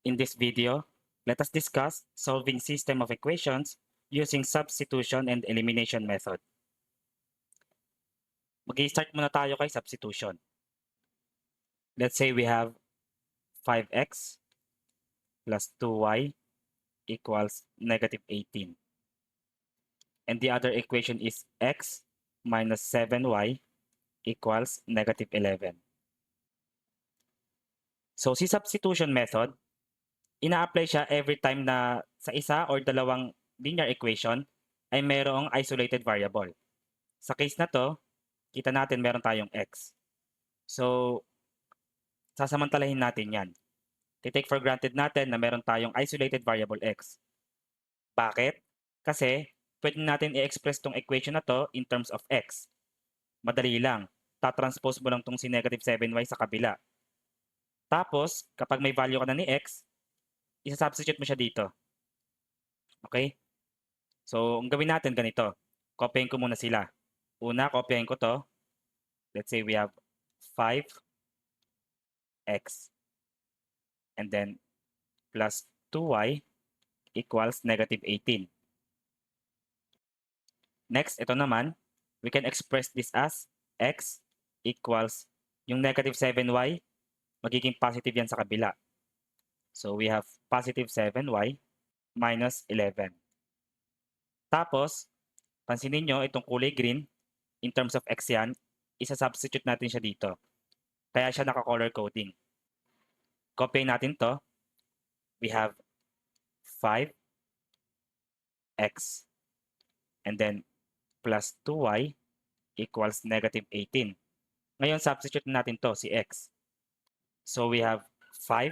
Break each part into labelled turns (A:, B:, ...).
A: In this video, let us discuss solving system of equations using substitution and elimination method. Mag-i-start muna tayo kay substitution. Let's say we have 5x plus 2y equals negative 18. And the other equation is x minus 7y equals negative 11. So si substitution method, ina-apply siya every time na sa isa or dalawang linear equation ay mayroong isolated variable. Sa case na to, kita natin meron tayong x. So, sasamantalahin natin yan. Take for granted natin na meron tayong isolated variable x. Bakit? Kasi pwede natin i-express tong equation na to in terms of x. Madali lang. Tatranspose mo lang tong si negative 7y sa kabila. Tapos, kapag may value ka na ni x, isa-substitute mo siya dito. Okay? So, ang gawin natin ganito. Kopyahin ko muna sila. Una, kopyahin ko to. Let's say we have 5x and then plus 2y equals negative 18. Next, ito naman, we can express this as x equals yung negative 7y, magiging positive yan sa kabila. So we have positive 7y minus 11. Tapos, pansinin nyo, itong kulay green, in terms of x yan, isa-substitute natin siya dito. Kaya siya naka-color coding. Copy natin to. We have 5x and then plus 2y equals negative 18. Ngayon, substitute natin to, si x. So we have 5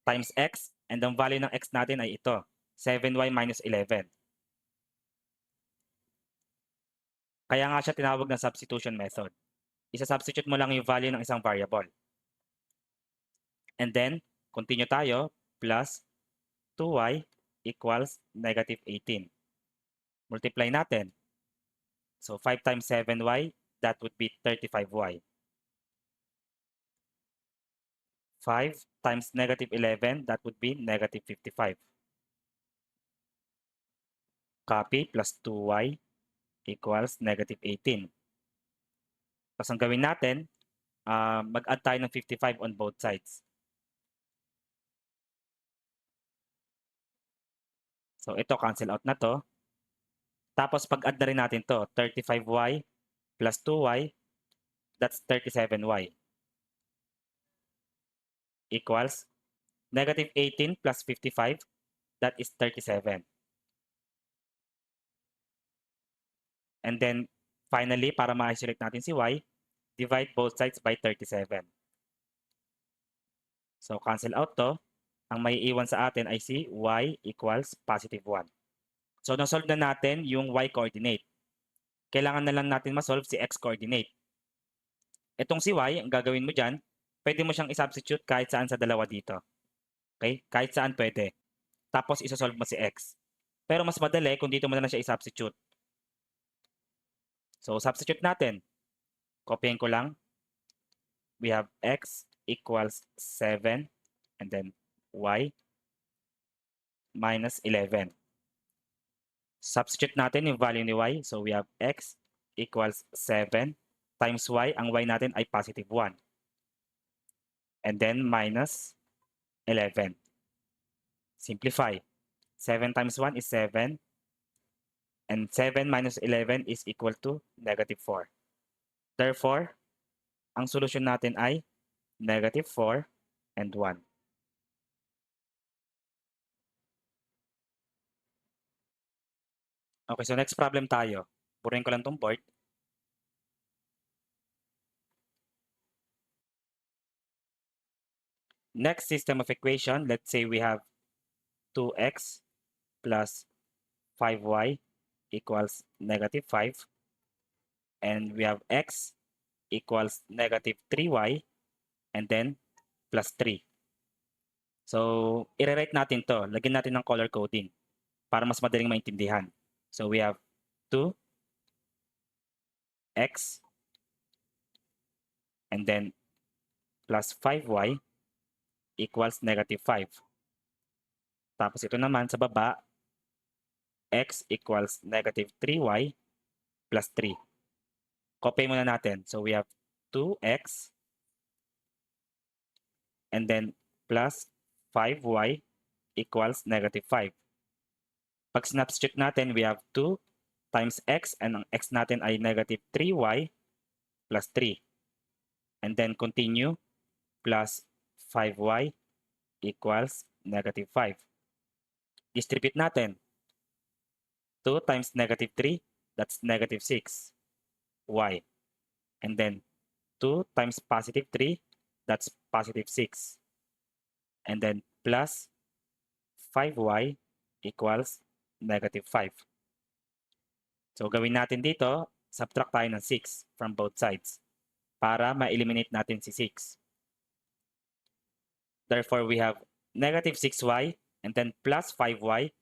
A: times x and ang value ng x natin ay ito, 7y minus 11. Kaya nga siya tinawag na substitution method. Isa-substitute mo lang yung value ng isang variable. And then, continue tayo, plus 2y equals negative 18. Multiply natin. So 5 times 7y, that would be 35y. 5 times negative 11, that would be negative 55. Copy, plus 2y equals negative 18. Tapos ang gawin natin, mag-add tayo ng 55 on both sides. So ito, cancel out na to. Tapos pag-add na rin natin to, 35y plus 2y, that's 37y. Equals negative 18 plus 55, that is 37. And then, finally, para ma-isolate natin si y, divide both sides by 37. So, cancel out to. Ang may iwan sa atin ay si y equals positive 1. So, na-solve na natin yung y coordinate. Kailangan na lang natin ma-solve si x coordinate. Itong si y, ang gagawin mo dyan, pwede mo siyang i-substitute kahit saan sa dalawa dito. Okay? Kahit saan pwede. Tapos, isosolve mo si x. Pero mas madali kung dito mo na lang siya i-substitute. So, substitute natin. Kopyahin ko lang. We have x equals 7 and then y minus 11. Substitute natin yung value ni y. So we have x equals 7 times y. Ang y natin ay positive 1. And then minus 11. Simplify. 7 times 1 is 7. And 7 minus 11 is equal to negative 4. Therefore, ang solusyon natin ay negative 4 and 1. Okay, so next problem tayo. Purihin ko lang tong board. Next system of equation, let's say we have 2x plus 5y equals negative 5. And we have x equals negative 3y and then plus 3. So, i-rewrite natin to. Lagyan natin ng color coding para mas madaling maintindihan. So, we have 2x and then plus 5y equals negative 5. Tapos ito naman sa baba, x equals negative 3y plus 3. Copy muna natin. So we have 2x and then plus 5y equals negative 5. Pag substitute natin, we have 2 times x and ang x natin ay negative 3y plus 3. And then continue, plus 5y equals negative 5. Distribute natin. 2 times negative 3, that's negative 6y. And then 2 times positive 3, that's positive 6. And then plus 5y equals negative 5. So gawin natin dito, subtract tayo ng 6 from both sides para ma-eliminate natin si 6. Therefore, we have negative 6y and then plus 5y.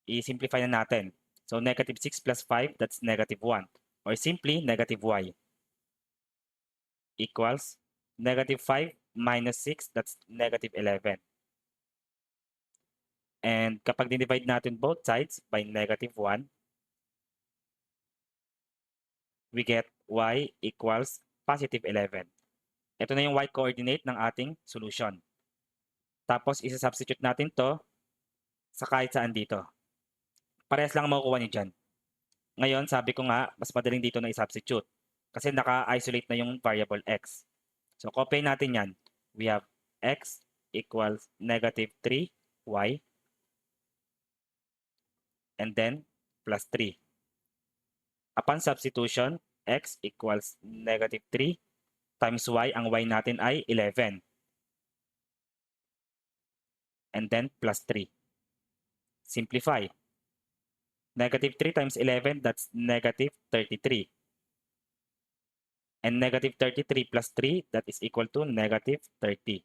A: I-simplify na natin. So negative 6 plus 5, that's negative 1. Or simply, negative y equals negative 5 minus 6, that's negative 11. And kapag dinivide natin both sides by negative 1, we get y equals positive 11. Ito na yung y coordinate ng ating solution. Tapos, isa-substitute natin to sa kahit saan dito. Parehas lang makukuha niyo dyan. Ngayon, sabi ko nga, mas madaling dito na i-substitute kasi naka-isolate na yung variable x. So, copy natin yan. We have x equals negative 3y and then plus 3. Upon substitution, x equals negative 3 times y. Ang y natin ay 11. And then plus 3. Simplify. Negative 3 times 11, that's negative 33. And negative 33 plus 3, that is equal to negative 30.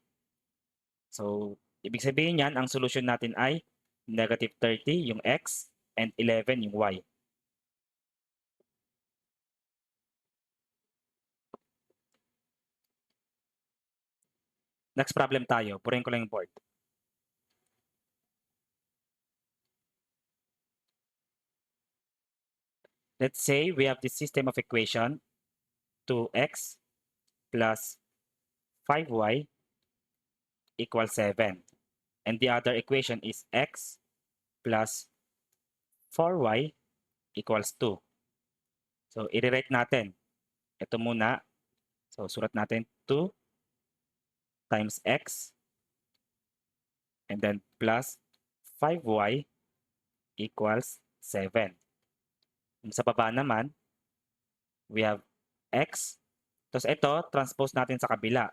A: So, ibig sabihin yan, ang solution natin ay negative 30 yung x and 11 yung y. Next problem tayo. Purihin ko lang yung board. Let's say we have this system of equation 2x plus 5y equals 7. And the other equation is x plus 4y equals 2. So, i-rewrite natin. Ito muna. So, sulat natin 2 times x and then plus 5y equals 7. Sa baba naman, we have x. Tapos ito, transpose natin sa kabila.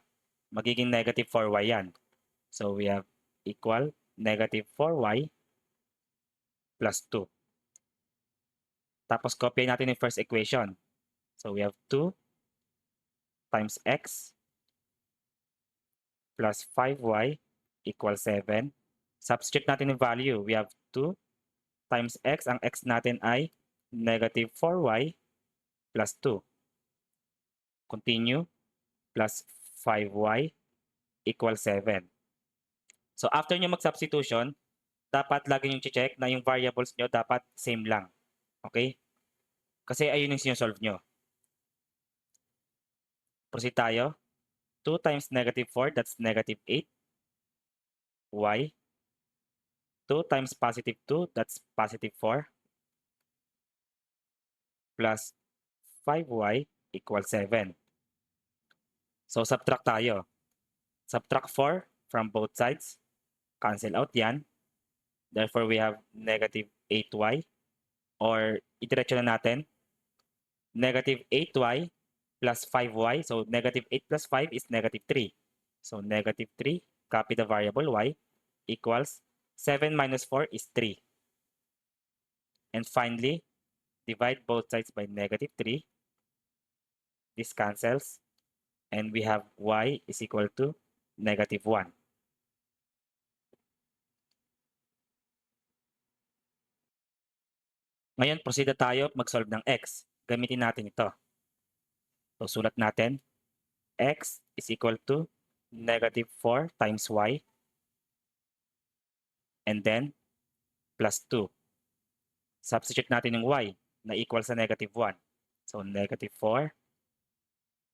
A: Magiging negative 4y yan. So we have equal negative 4y plus 2. Tapos copy natin yung first equation. So we have 2 times x plus 5y equals 7. Substitute natin yung value. We have 2 times x. Ang x natin ay negative 4y plus 2. Continue. Plus 5y equals 7. So after nyo mag-substitution, dapat lagi nyo check na yung variables nyo dapat same lang. Okay? Kasi ayun yung sinusolve nyo. Proceed tayo. 2 times negative 4, that's negative 8. Y. 2 times positive 2, that's positive 4. Plus 5y equals 7. So subtract tayo. Subtract 4 from both sides. Cancel out yan. Therefore, we have negative 8y. Or itiretso na natin. Negative 8y plus 5y. So negative 8 plus 5 is negative 3. So negative 3, copy the variable y, equals 7 minus 4 is 3. And finally, divide both sides by negative 3. This cancels. And we have y is equal to negative 1. Ngayon, proceed na tayo mag-solve ng x. Gamitin natin ito. So, sulat natin. X is equal to negative 4 times y. and then plus 2. Substitute natin yung y na equal sa negative 1. So, negative 4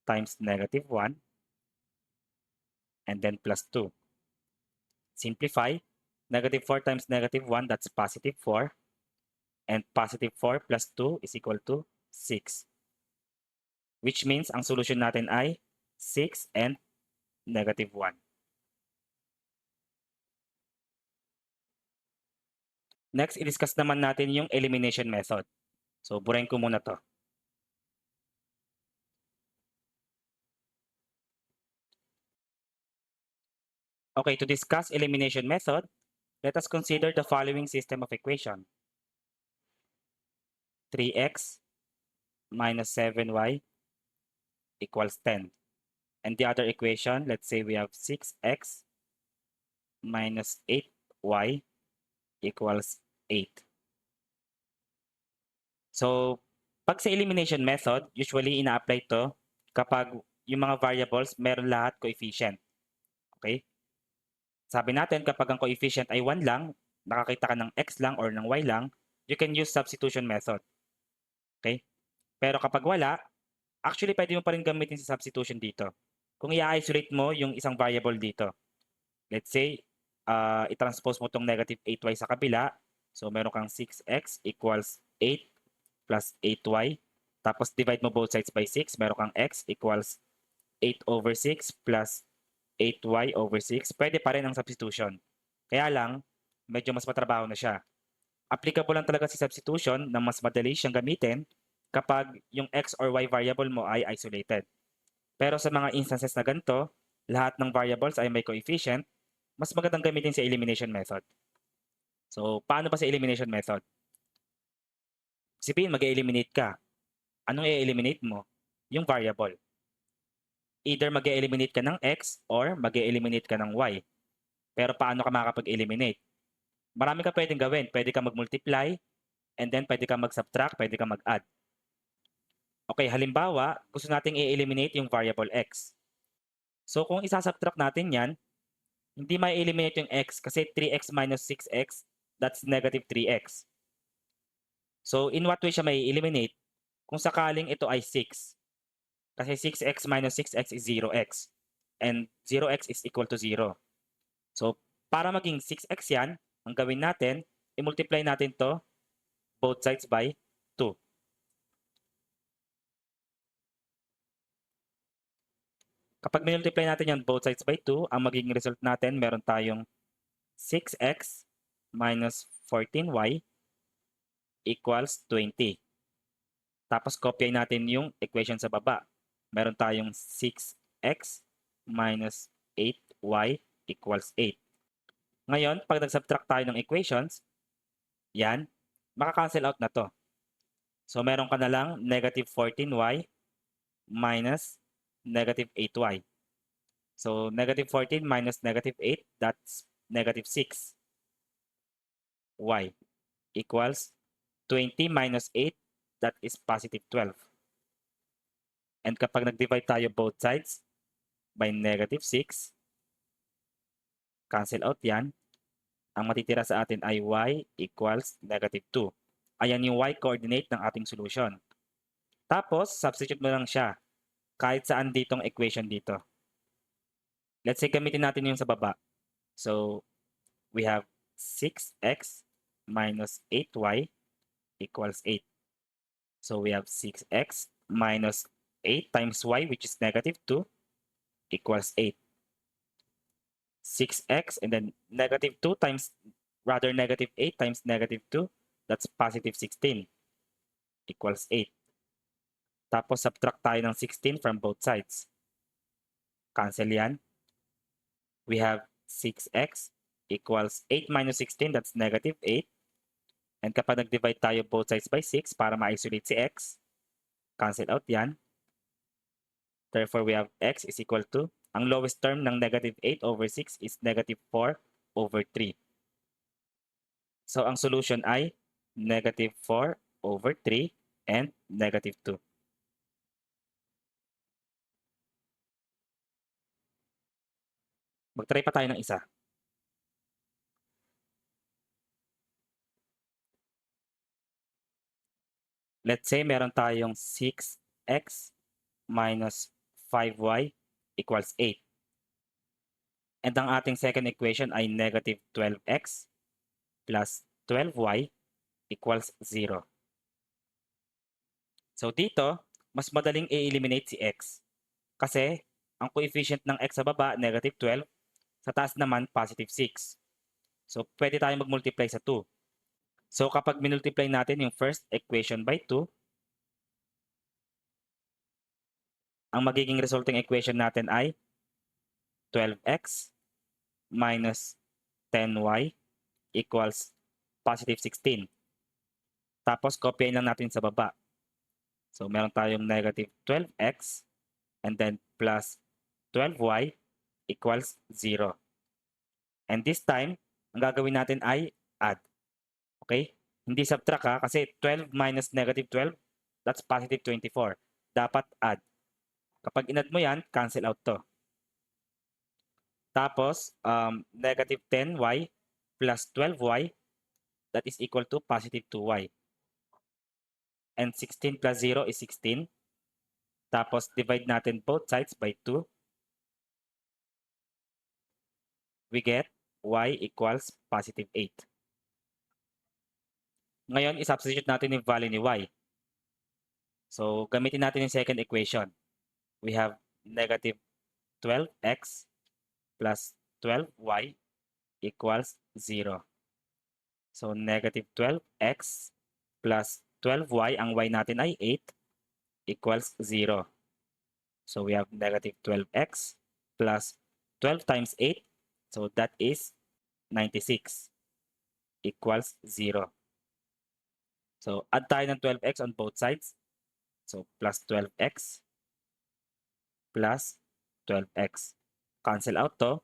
A: times negative 1 and then plus 2. Simplify. Negative 4 times negative 1, that's positive 4. And positive 4 plus 2 is equal to 6. Which means ang solution natin ay 6 and negative 1. Next, i-discuss naman natin yung elimination method. So, burahin ko muna to. Okay, to discuss elimination method, let us consider the following system of equation. 3x minus 7y equals 10. And the other equation, let's say we have 6x minus 8y equals 8. So, pag sa elimination method, usually ina-apply to kapag yung mga variables meron lahat coefficient. Okay? Sabi natin kapag ang coefficient ay 1 lang, nakakita ka ng x lang or ng y lang, you can use substitution method. Okay? Pero kapag wala, actually pwede mo pa rin gamitin sa substitution dito. Kung i-isolate mo yung isang variable dito, let's say, i-transpose mo tong negative 8y sa kabila, so meron kang 6x equals 8 plus 8y, tapos divide mo both sides by 6, meron kang x equals 8 over 6 plus 8y over 6, pwede pa rin ang substitution. Kaya lang, medyo mas matrabaho na siya. Applicable lang talaga si substitution na mas madali siyang gamitin kapag yung x or y variable mo ay isolated. Pero sa mga instances na ganito, lahat ng variables ay may coefficient, mas magandang gamitin sa elimination method. So, paano ba sa elimination method? Sabihin, mag-eliminate ka. Anong i-eliminate mo? Yung variable. Either mag-eliminate ka ng x or mag-eliminate ka ng y. Pero paano ka makakapag-eliminate? Marami ka pwedeng gawin. Pwede ka mag-multiply, and then pwede ka mag-subtract, pwede ka mag-add. Okay, halimbawa, gusto nating i-eliminate yung variable x. So kung isa-subtract natin yan, hindi ma-eliminate yung x kasi 3x minus 6x, that's negative 3x. So in what way siya may eliminate? Kung sakaling ito ay 6. Kasi 6x minus 6x is 0x. And 0x is equal to 0. So para maging 6x yan, ang gawin natin, i-multiply natin to both sides by 2. Kapag multiply natin yan both sides by 2, ang magiging result natin, meron tayong 6x minus 14y equals 20. Tapos kopyahin natin yung equation sa baba. Meron tayong 6x minus 8y equals 8. Ngayon, pag nag-subtract tayo ng equations, yan, maka-cancel out na to. So meron ka na lang negative 14y minus negative 8y. So negative 14 minus negative 8, that's negative 6y equals 20 minus 8, that is positive 12. And kapag nag-divide tayo both sides by negative 6, cancel out yan. Ang matitira sa atin ay y equals negative 2. Ayan yung y coordinate ng ating solution. Tapos, substitute mo lang siya kahit saan ditong equation dito. Let's say gamitin natin yung sa baba. So, we have 6x minus 8y equals 8. So, we have 6x minus 8 times y, which is negative 2, equals 8. 6x and then negative 2 times, rather negative 8 times negative 2, that's positive 16, equals 8. Tapos subtract tayo ng 16 from both sides. Cancel yan. We have 6x equals 8 minus 16, that's negative 8. And kapag nag-divide tayo both sides by 6 para ma-isolate si x, cancel out yan. Therefore, we have x is equal to, ang lowest term ng negative 8 over 6 is negative 4 over 3. So, ang solution ay negative 4 over 3 and negative 2. Mag-try pa tayo ng isa. Let's say meron tayong 6x minus 5y equals 8. And ang ating second equation ay negative 12x plus 12y equals 0. So dito, mas madaling i-eliminate si x. Kasi ang coefficient ng x sa baba, negative 12, sa taas naman, positive 6. So pwede tayong mag-multiply sa 2. So kapag minultiply natin yung first equation by 2, ang magiging resulting equation natin ay 12x minus 10y equals positive 16. Tapos copyain lang natin sa baba. So meron tayong negative 12x and then plus 12y equals 0. And this time, ang gagawin natin ay add. Okay? Hindi subtract ha, kasi 12 minus negative 12, that's positive 24. Dapat add. Kapag in-add mo yan, cancel out to. Tapos, negative 10y plus 12y, that is equal to positive 2y. And 16 plus 0 is 16. Tapos, divide natin both sides by 2. We get y equals positive 8. Ngayon, isubstitute natin yung value ni y. So, gamitin natin yung second equation. We have negative 12x plus 12y equals 0. So, negative 12x plus 12y, ang y natin ay 8, equals 0. So, we have negative 12x plus 12 times 8, so that is 96, equals 0. So, add tayo ng 12x on both sides. So, plus 12x plus 12x. Cancel out to.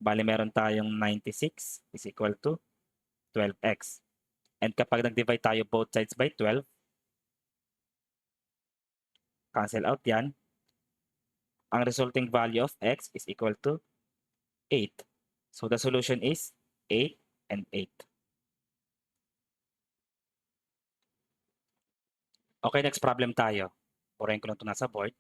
A: Bali, meron tayong 96 is equal to 12x. And kapag nag-divide tayo both sides by 12, cancel out yan. Ang resulting value of x is equal to 8. So, the solution is 8 and 8. Okay, next problem tayo. Purahin ko lang ito nasa board.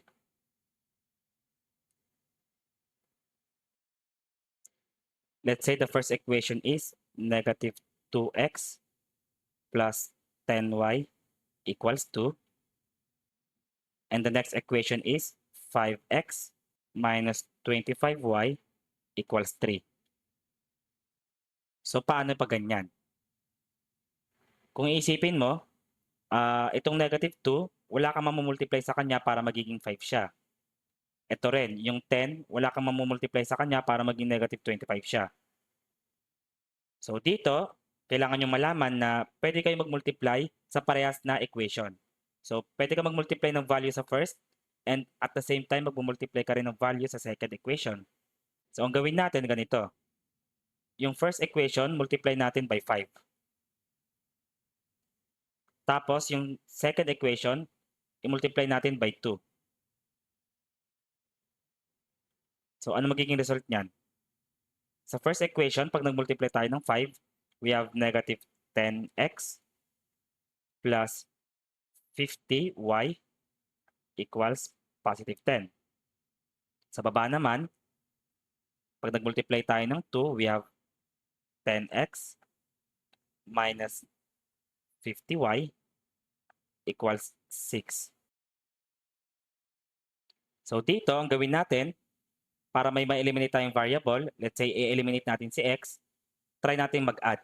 A: Let's say the first equation is negative 2x plus 10y equals 2. And the next equation is 5x minus 25y equals 3. So, paano pa ganyan? Kung iisipin mo, itong negative 2, wala kang mamumultiply sa kanya para magiging 5 siya. Ito rin, yung 10, wala kang mamumultiply sa kanya para maging negative 25 siya. So dito, kailangan nyo malaman na pwede kayo mag-multiply sa parehas na equation. So pwede ka mag-multiply ng value sa first and at the same time mag-multiply ka rin ng value sa second equation. So ang gawin natin ganito. Yung first equation, multiply natin by 5. Tapos yung second equation, i-multiply natin by 2. So ano magiging result niyan? Sa first equation, pag nag-multiply tayo ng 5, we have negative 10x plus 50y equals positive 10. Sa baba naman, pag nag-multiply tayo ng 2, we have 10x minus 50y equals 6. So dito, ang gawin natin, para may ma-eliminate tayong variable, let's say i-eliminate natin si x, try natin mag-add.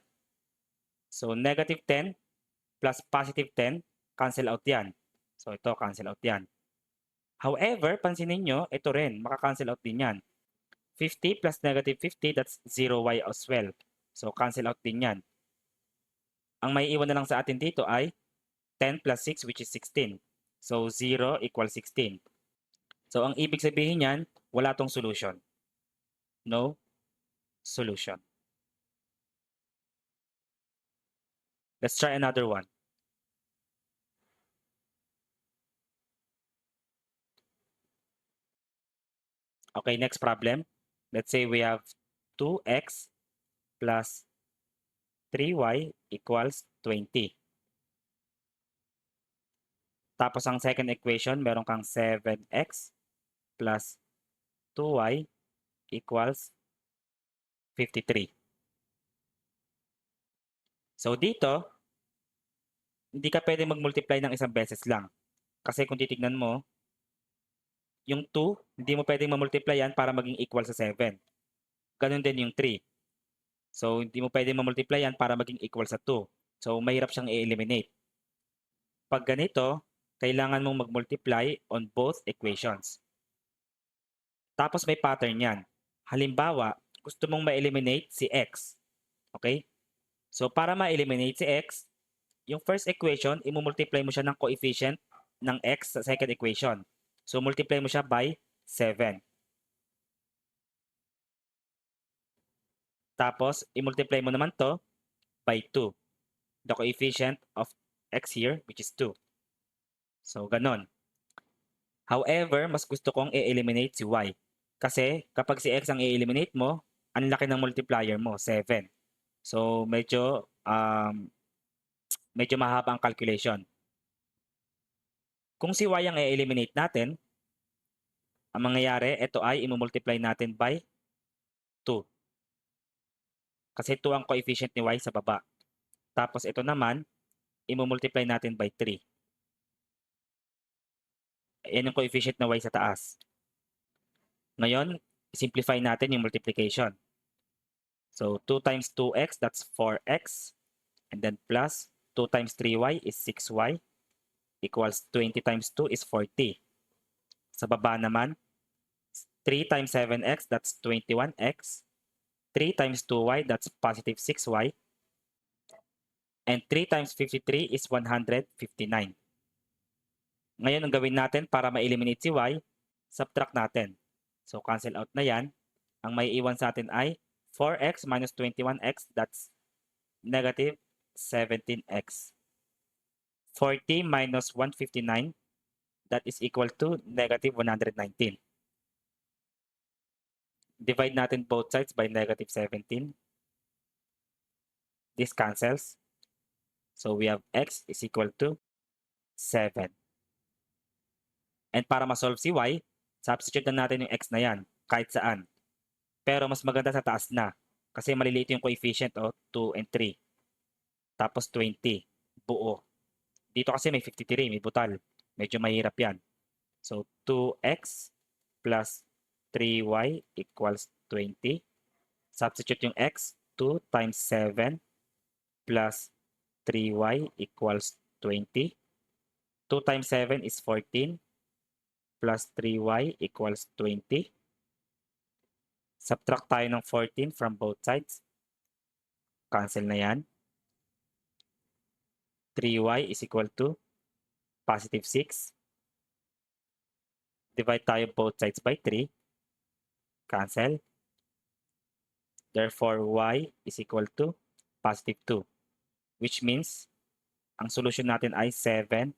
A: So negative 10 plus positive 10, cancel out yan. So ito, cancel out yan. However, pansinin nyo, ito rin, maka-cancel out din yan. 50 plus negative 50, that's 0y as well. So cancel out din yan. Ang may iwan na lang sa atin dito ay 10 plus 6, which is 16. So 0 equals 16. So ang ibig sabihin yan, wala tong solution. No solution. Let's try another one. Okay, next problem. Let's say we have 2x plus 3y equals 20. Tapos ang second equation, meron kang 7x plus 2y equals 53. So dito, hindi ka pwede mag-multiply ng isang beses lang. Kasi kung titignan mo, yung 2, hindi mo pwedeng ma-multiply yan para maging equal sa 7. Ganun din yung 3. So hindi mo pwedeng ma-multiply yan para maging equal sa 2. So mahirap siyang i-eliminate. Pag ganito, kailangan mong mag-multiply on both equations. Tapos may pattern yan. Halimbawa, gusto mong ma-eliminate si x. Okay? So para ma-eliminate si x, yung first equation, imumultiply mo siya ng coefficient ng x sa second equation. So multiply mo siya by 7. Tapos, imultiply mo naman to by 2. The coefficient of x here, which is 2. So, ganon. However, mas gusto kong i-eliminate si y. Kasi kapag si x ang i-eliminate mo, ang laki ng multiplier mo, 7. So, medyo mahaba ang calculation. Kung si y ang i-eliminate natin, ang mangyayari, ito ay imumultiply natin by 2. Kasi 2 ang coefficient ni y sa baba. Tapos ito naman, imumultiply natin by 3. Yan yung coefficient na y sa taas. Ngayon, simplify natin yung multiplication. So, 2 times 2x, that's 4x. And then plus 2 times 3y is 6y equals 20 times 2 is 40. Sa baba naman, 3 times 7x, that's 21x. 3 times 2y, that's positive 6y. And 3 times 53 is 159. Ngayon, ang gawin natin para ma-eliminate si y, subtract natin. So, cancel out na yan. Ang may iwan sa atin ay 4x minus 21x, that's negative 17x. 40 minus 159, that is equal to negative 119. Divide natin both sides by negative 17. This cancels. So we have x is equal to 7. And para ma-solve si y, substitute na natin yung x na yan, kahit saan. Pero mas maganda sa taas na, kasi maliliit yung coefficient, 2 and 3. Tapos 20, buo. Dito kasi may 53, may butal. Medyo mahirap yan. So 2x plus 3y equals 20. Substitute yung x, 2 times 7 plus 3y equals 20. 2 times 7 is 14 plus 3y equals 20. Subtract tayo ng 14 from both sides. Cancel na yan. 3y is equal to positive 6. Divide tayo both sides by 3. Cancel. Therefore, y is equal to positive 2. Which means, ang solution natin ay 7